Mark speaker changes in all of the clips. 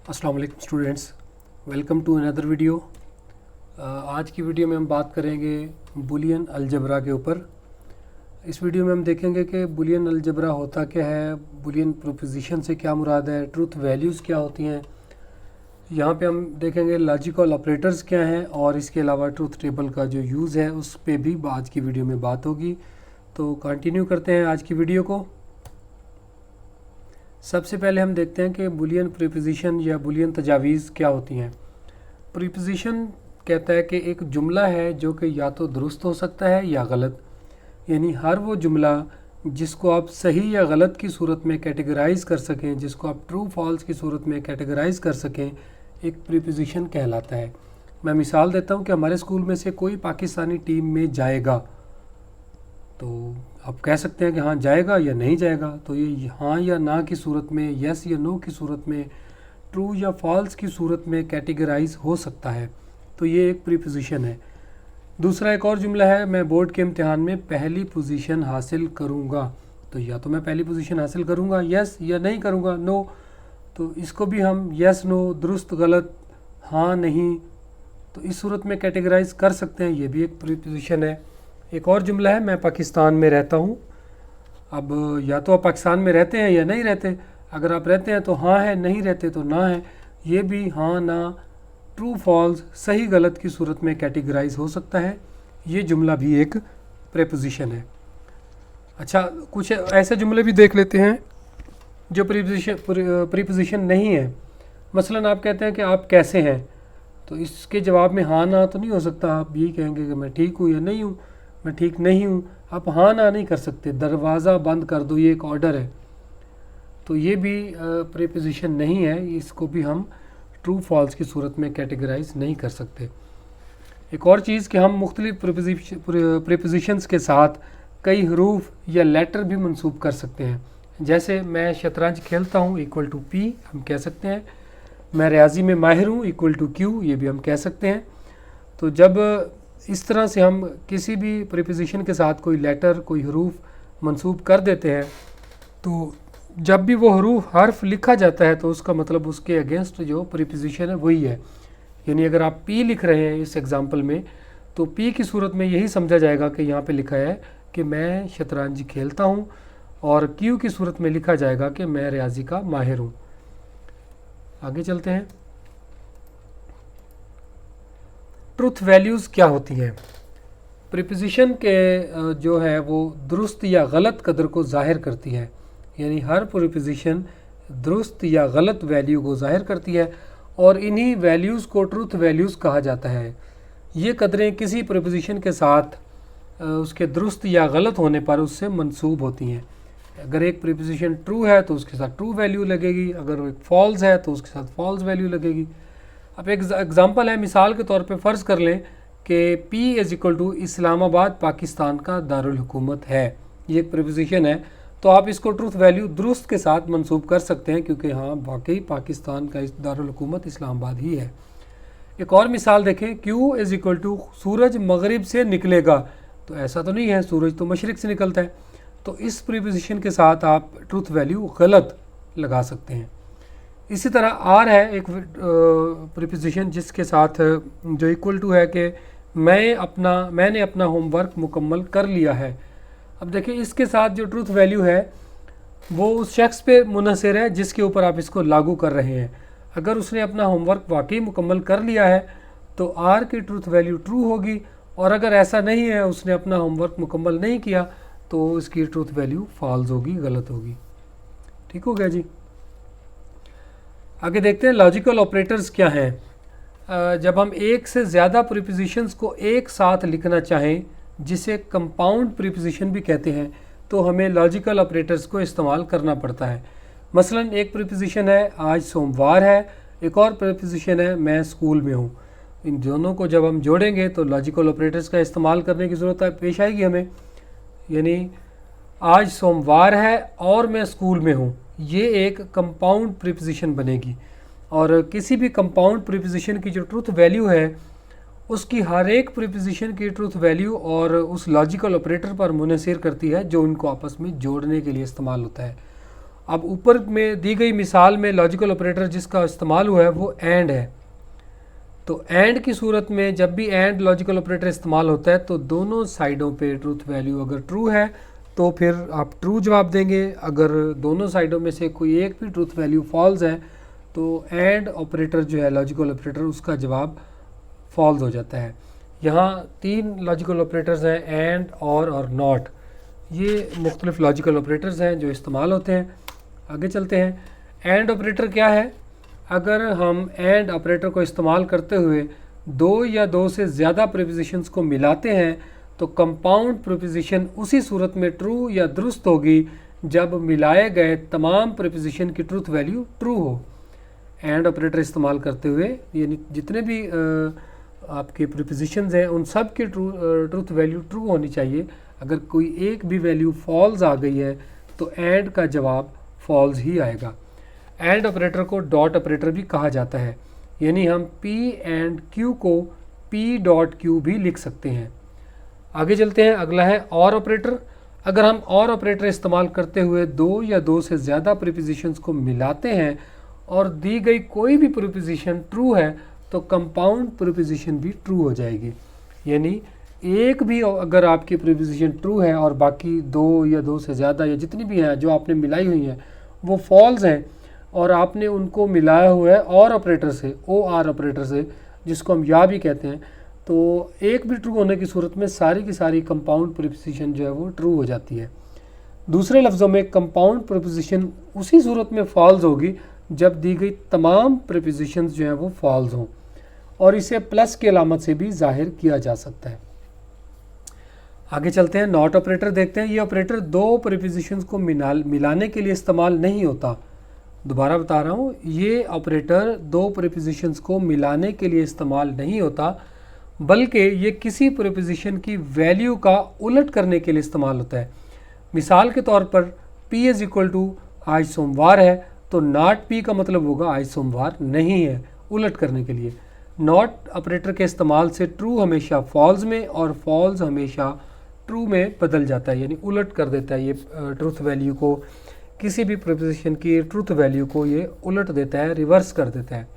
Speaker 1: अस्सलाम वालेकुम students, welcome to another video. आज की वीडियो में हम बात करेंगे बुलियन अलजबरा के ऊपर। इस वीडियो में हम देखेंगे कि बुलियन अलजबरा होता क्या है, बुलियन प्रोपोजिशन से क्या मुराद है, ट्रूथ वैल्यूज़ क्या होती हैं। यहाँ पे हम देखेंगे लॉजिकल ऑपरेटर्स क्या हैं और इसके अलावा ट्रूथ टेबल का जो यूज़ है उस पर भी आज की वीडियो में बात होगी। तो कंटिन्यू करते हैं आज की वीडियो को। सबसे पहले हम देखते हैं कि बुलियन प्रीपोजिशन या बुलियन तजावीज़ क्या होती हैं। प्रीपोजिशन कहता है कि एक जुमला है जो कि या तो दुरुस्त हो सकता है या गलत, यानी हर वो जुमला जिसको आप सही या गलत की सूरत में कैटेगराइज कर सकें, जिसको आप ट्रू फॉल्स की सूरत में कैटेगराइज कर सकें, एक प्रीपोजिशन कहलाता है। मैं मिसाल देता हूँ कि हमारे स्कूल में से कोई पाकिस्तानी टीम में जाएगा, तो आप कह सकते हैं कि हाँ जाएगा या नहीं जाएगा। तो ये हाँ या ना की सूरत में, यस या नो की सूरत में, ट्रू या फॉल्स की सूरत में कैटेगराइज हो सकता है। तो ये एक प्रीपोजिशन है। दूसरा एक और जुमला है, मैं बोर्ड के इम्तिहान में पहली पोजीशन हासिल करूँगा। तो या तो मैं पहली पोजीशन हासिल करूँगा यस, या नहीं करूँगा नो। तो इसको भी हम यस नो, दुरुस्त गलत, हाँ नहीं, तो इस सूरत में कैटेगराइज कर सकते हैं। ये भी एक प्रीपोजिशन है। एक और जुमला है, मैं पाकिस्तान में रहता हूँ। अब या तो आप पाकिस्तान में रहते हैं या नहीं रहते। अगर आप रहते हैं तो हाँ है, नहीं रहते तो ना है। ये भी हाँ ना, ट्रू फॉल्स, सही गलत की सूरत में कैटेगराइज हो सकता है। ये जुमला भी एक प्रीपोजिशन है। अच्छा, कुछ ऐसे जुमले भी देख लेते हैं जो प्रीपोजिशन नहीं है। मसलन आप कहते हैं कि आप कैसे हैं, तो इसके जवाब में हाँ ना तो नहीं हो सकता। आप यही कहेंगे कि मैं ठीक हूँ या नहीं हूँ, मैं ठीक नहीं हूँ। आप हाँ ना नहीं कर सकते। दरवाज़ा बंद कर दो, ये एक ऑर्डर है, तो ये भी प्रीपोजिशन नहीं है। इसको भी हम ट्रू फॉल्स की सूरत में कैटेगराइज नहीं कर सकते। एक और चीज़ कि हम मुख्तलिफ प्रीपोजिशंस के साथ कई हरूफ या लेटर भी मंसूब कर सकते हैं। जैसे मैं शतरंज खेलता हूँ इक्वल टू पी हम कह सकते हैं। मैं रियाजी में माहिर हूँ इक्वल टू क्यू, ये भी हम कह सकते हैं। तो जब इस तरह से हम किसी भी प्रीपोजिशन के साथ कोई लेटर, कोई हरूफ मंसूब कर देते हैं, तो जब भी वो हर्फ लिखा जाता है तो उसका मतलब उसके अगेंस्ट जो प्रीपोजिशन है वही है। यानी अगर आप पी लिख रहे हैं इस एग्जांपल में, तो पी की सूरत में यही समझा जाएगा कि यहाँ पे लिखा है कि मैं शतरंज खेलता हूँ, और क्यू की सूरत में लिखा जाएगा कि मैं रियाजी का माहिर हूँ। आगे चलते हैं। ट्रुथ वैल्यूज़ क्या होती हैं। प्रीपोजिशन के जो है वो दुरुस्त या गलत कदर को ज़ाहिर करती है। यानी हर प्रीपोजिशन दुरुस्त या गलत वैल्यू को ज़ाहिर करती है, और इन्हीं वैल्यूज़ को ट्रुथ वैल्यूज़ कहा जाता है। ये कदरें किसी प्रीपोजिशन के साथ उसके दुरुस्त या गलत होने पर उससे मंसूब होती हैं। अगर एक प्रीपोजिशन ट्रू है तो उसके साथ ट्रू वैल्यू लगेगी, अगर एक फॉल्स है तो उसके साथ फॉल्स वैल्यू लगेगी। अब एक एग्जांपल है, मिसाल के तौर पे फ़र्ज़ कर लें कि P is equal to Islamabad Pakistan का दारुल हुकूमत है। ये एक प्रीपोजिशन है, तो आप इसको ट्रूथ वैल्यू दुरुस्त के साथ मंसूब कर सकते हैं, क्योंकि हाँ वाकई पाकिस्तान का दारुल हुकूमत इस्लामाबाद ही है। एक और मिसाल देखें, Q इज़ इक्वल टू सूरज मगरिब से निकलेगा। तो ऐसा तो नहीं है, सूरज तो मशरिक़ से निकलता है। तो इस प्रीपोजिशन के साथ आप ट्रूथ वैल्यू गलत लगा सकते हैं। इसी तरह आर है एक प्रीपोजिशन जिसके साथ जो इक्वल टू है कि मैंने अपना होमवर्क मुकम्मल कर लिया है। अब देखिए, इसके साथ जो ट्रूथ वैल्यू है वो उस शख्स पे मुनहसर है जिसके ऊपर आप इसको लागू कर रहे हैं। अगर उसने अपना होमवर्क वाकई मुकम्मल कर लिया है तो आर की ट्रूथ वैल्यू ट्रू होगी, और अगर ऐसा नहीं है, उसने अपना होमवर्क मुकम्मल नहीं किया, तो इसकी ट्रूथ वैल्यू फॉल्स होगी, गलत होगी। ठीक हो गया जी। आगे देखते हैं लॉजिकल ऑपरेटर्स क्या हैं। जब हम एक से ज़्यादा प्रीपोजिशंस को एक साथ लिखना चाहें, जिसे कंपाउंड प्रीपोजिशन भी कहते हैं, तो हमें लॉजिकल ऑपरेटर्स को इस्तेमाल करना पड़ता है। मसलन एक प्रीपोजिशन है आज सोमवार है, एक और प्रीपोजिशन है मैं स्कूल में हूँ। इन दोनों को जब हम जोड़ेंगे तो लॉजिकल ऑपरेटर्स का इस्तेमाल करने की ज़रूरत पेश आएगी हमें। यानी आज सोमवार है और मैं स्कूल में हूँ, ये एक कंपाउंड प्रीपोजिशन बनेगी। और किसी भी कंपाउंड प्रीपोजिशन की जो ट्रूथ वैल्यू है उसकी हर एक प्रीपोजिशन की ट्रूथ वैल्यू और उस लॉजिकल ऑपरेटर पर मुनहसर करती है जो इनको आपस में जोड़ने के लिए इस्तेमाल होता है। अब ऊपर में दी गई मिसाल में लॉजिकल ऑपरेटर जिसका इस्तेमाल हुआ है वो एंड है। तो एंड की सूरत में जब भी एंड लॉजिकल ऑपरेटर इस्तेमाल होता है तो दोनों साइडों पे ट्रूथ वैल्यू अगर ट्रू है तो फिर आप ट्रू जवाब देंगे, अगर दोनों साइडों में से कोई एक भी ट्रूथ वैल्यू फॉल्स है तो एंड ऑपरेटर जो है लॉजिकल ऑपरेटर उसका जवाब फॉल्स हो जाता है। यहाँ 3 लॉजिकल ऑपरेटर्स हैं, एंड, और नॉट। ये मुख्तलिफ लॉजिकल ऑपरेटर्स हैं जो इस्तेमाल होते हैं। आगे चलते हैं। एंड ऑपरेटर क्या है? अगर हम एंड ऑपरेटर को इस्तेमाल करते हुए 2 या 2 से ज़्यादा प्रीपोजिशंस को मिलाते हैं तो कंपाउंड प्रीपोजिशन उसी सूरत में ट्रू या दुरुस्त होगी जब मिलाए गए तमाम प्रीपोजिशन की ट्रूथ वैल्यू ट्रू हो। एंड ऑपरेटर इस्तेमाल करते हुए यानी जितने भी आपके प्रीपोजिशंस हैं उन सब की ट्रूथ वैल्यू ट्रू होनी चाहिए। अगर कोई एक भी वैल्यू फॉल्स आ गई है तो एंड का जवाब फॉल्स ही आएगा। And operator co dot operator भी कहा जाता है, यानी हम P एंड Q को P डॉट Q भी लिख सकते हैं। आगे चलते हैं। अगला है और ऑपरेटर। अगर हम और ऑपरेटर इस्तेमाल करते हुए 2 या 2 से ज़्यादा प्रीपोजिशंस को मिलाते हैं और दी गई कोई भी प्रीपोजिशन ट्रू है तो कंपाउंड प्रीपोजिशन भी ट्रू हो जाएगी। यानी एक भी अगर आपकी प्रीपोजिशन ट्रू है और बाकी 2 या 2 से ज़्यादा या जितनी भी हैं जो आपने मिलाई हुई हैं वो फॉल्स हैं और आपने उनको मिलाया हुआ है और ऑपरेटर से, OR ऑपरेटर से, जिसको हम या भी कहते हैं, तो एक भी ट्रू होने की सूरत में सारी की सारी कंपाउंड प्रीपोजिशन जो है वो ट्रू हो जाती है। दूसरे लफ्ज़ों में कंपाउंड प्रीपोजिशन उसी सूरत में फॉल्स होगी जब दी गई तमाम प्रीपोजिशंस जो हैं वो फॉल्स हों, और इसे प्लस की अलामत से भी जाहिर किया जा सकता है। आगे चलते हैं। नॉट ऑपरेटर देखते हैं। ये ऑपरेटर 2 प्रीपोजिशंस को मिलाने के लिए इस्तेमाल नहीं होता। दोबारा बता रहा हूँ, ये ऑपरेटर 2 प्रीपोजिशंस को मिलाने के लिए इस्तेमाल नहीं होता, बल्कि ये किसी प्रीपोजिशन की वैल्यू का उलट करने के लिए इस्तेमाल होता है। मिसाल के तौर पर P इज़ इक्वल टू आज सोमवार है तो नॉट P का मतलब होगा आज सोमवार नहीं है, उलट करने के लिए। नॉट ऑपरेटर के इस्तेमाल से ट्रू हमेशा फॉल्स में और फॉल्स हमेशा ट्रू में बदल जाता है, यानी उलट कर देता है। ये ट्रूथ वैल्यू को, किसी भी प्रीपोजिशन की ट्रूथ वैल्यू को ये उलट देता है, रिवर्स कर देता है,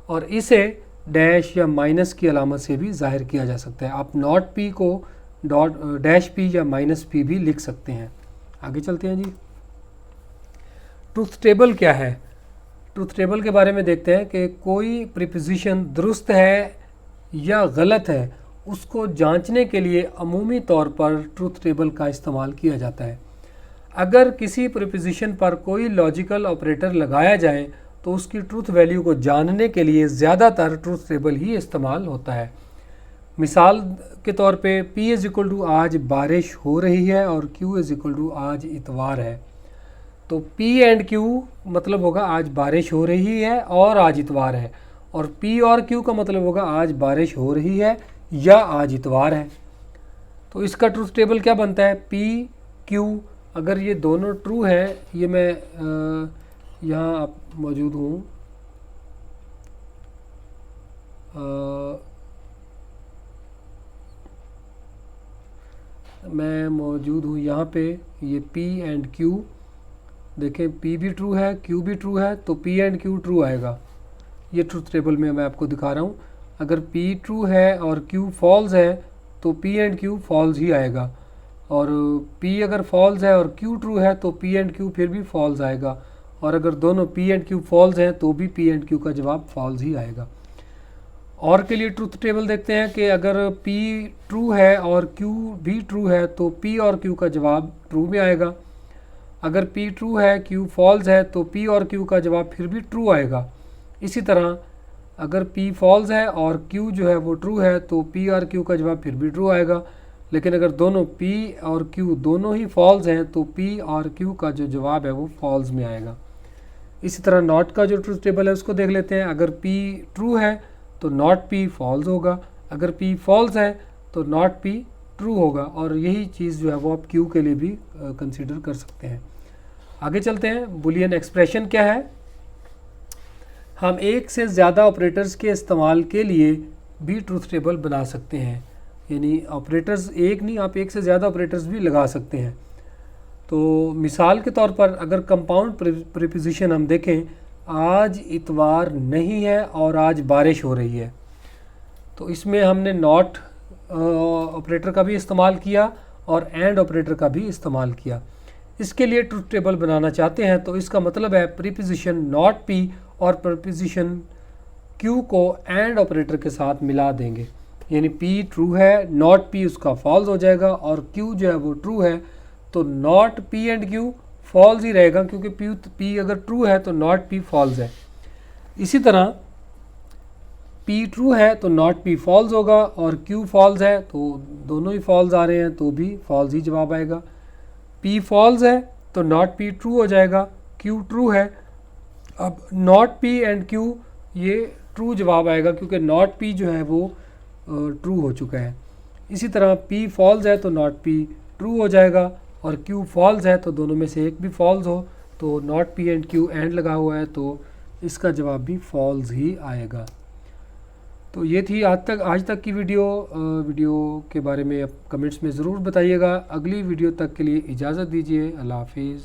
Speaker 1: और इसे डैश या माइनस की अलामत से भी जाहिर किया जा सकता है। आप नॉट P को डैश P या माइनस P भी लिख सकते हैं। आगे चलते हैं जी। ट्रूथ टेबल क्या है? ट्रूथ टेबल के बारे में देखते हैं कि कोई प्रीपोजिशन दुरुस्त है या गलत है उसको जांचने के लिए अमूमी तौर पर ट्रूथ टेबल का इस्तेमाल किया जाता है। अगर किसी प्रीपोजिशन पर कोई लॉजिकल ऑपरेटर लगाया जाए तो उसकी ट्रूथ वैल्यू को जानने के लिए ज़्यादातर ट्रूथ टेबल ही इस्तेमाल होता है। मिसाल के तौर पे P इज़ इक्वल टू आज बारिश हो रही है और Q इज़ इक्वल टू आज इतवार है। तो P एंड Q मतलब होगा आज बारिश हो रही है और आज इतवार है, और P और Q का मतलब होगा आज बारिश हो रही है या आज इतवार है। तो इसका ट्रूथ टेबल क्या बनता है? P Q, अगर ये दोनों ट्रू है, ये मैं यहाँ आप मौजूद हूँ, मैं मौजूद हूँ यहाँ पे। ये P एंड Q देखें, P भी ट्रू है, Q भी ट्रू है, तो P एंड Q ट्रू आएगा। ये ट्रूथ टेबल में मैं आपको दिखा रहा हूँ। अगर P ट्रू है और Q फॉल्स है तो P एंड Q फॉल्स ही आएगा, और P अगर फॉल्स है और Q ट्रू है तो P एंड Q फिर भी फॉल्स आएगा, और अगर दोनों P एंड Q फॉल्स हैं तो भी P एंड Q का जवाब फॉल्स ही आएगा। और के लिए ट्रूथ टेबल देखते हैं कि अगर P ट्रू है और Q भी ट्रू है तो P और Q का जवाब ट्रू में आएगा। अगर P ट्रू है, Q फॉल्स है तो P और Q का जवाब फिर भी ट्रू आएगा। इसी तरह अगर P फॉल्स है और Q जो है वो ट्रू है तो P और Q का जवाब फिर भी ट्रू आएगा। लेकिन अगर दोनों P और Q दोनों ही फॉल्स हैं तो P और Q का जो जवाब है वो फॉल्स में आएगा। इसी तरह नॉट का जो ट्रूथ टेबल है उसको देख लेते हैं। अगर P ट्रू है तो नॉट P फॉल्स होगा, अगर P फॉल्स है तो नॉट P ट्रू होगा, और यही चीज़ जो है वो आप Q के लिए भी कंसीडर कर सकते हैं। आगे चलते हैं। बुलियन एक्सप्रेशन क्या है? हम एक से ज़्यादा ऑपरेटर्स के इस्तेमाल के लिए भी ट्रूथ टेबल बना सकते हैं, यानी ऑपरेटर्स एक नहीं, आप एक से ज़्यादा ऑपरेटर्स भी लगा सकते हैं। तो मिसाल के तौर पर अगर कंपाउंड प्रीपोजिशन हम देखें, आज इतवार नहीं है और आज बारिश हो रही है, तो इसमें हमने नॉट ऑपरेटर का भी इस्तेमाल किया और एंड ऑपरेटर का भी इस्तेमाल किया। इसके लिए ट्रुथ टेबल बनाना चाहते हैं तो इसका मतलब है प्रीपोजिशन नॉट पी और प्रीपोजिशन क्यू को एंड ऑपरेटर के साथ मिला देंगे, यानी पी ट्रू है, नॉट पी उसका फॉल्स हो जाएगा और क्यू जो है वो ट्रू है, तो not P and Q false ही रहेगा, क्योंकि पी अगर ट्रू है तो नॉट पी फॉल्स है। इसी तरह पी ट्रू है तो नॉट पी फॉल्स होगा और क्यू फॉल्स है तो दोनों ही फॉल्स आ रहे हैं तो भी फॉल्स ही जवाब आएगा। पी फॉल्स है तो नॉट पी ट्रू हो जाएगा, क्यू ट्रू है। अब नॉट पी एंड क्यू ये ट्रू जवाब आएगा क्योंकि नॉट पी जो है वो ट्रू हो चुका है। इसी तरह पी फॉल्स है तो नॉट पी ट्रू हो जाएगा और क्यू फॉल्स है तो दोनों में से एक भी फॉल्स हो, तो not P and Q and लगा हुआ है तो इसका जवाब भी फॉल्स ही आएगा। तो ये थी आज तक की वीडियो के बारे में आप कमेंट्स में ज़रूर बताइएगा। अगली वीडियो तक के लिए इजाज़त दीजिए। अल्लाह हाफिज़।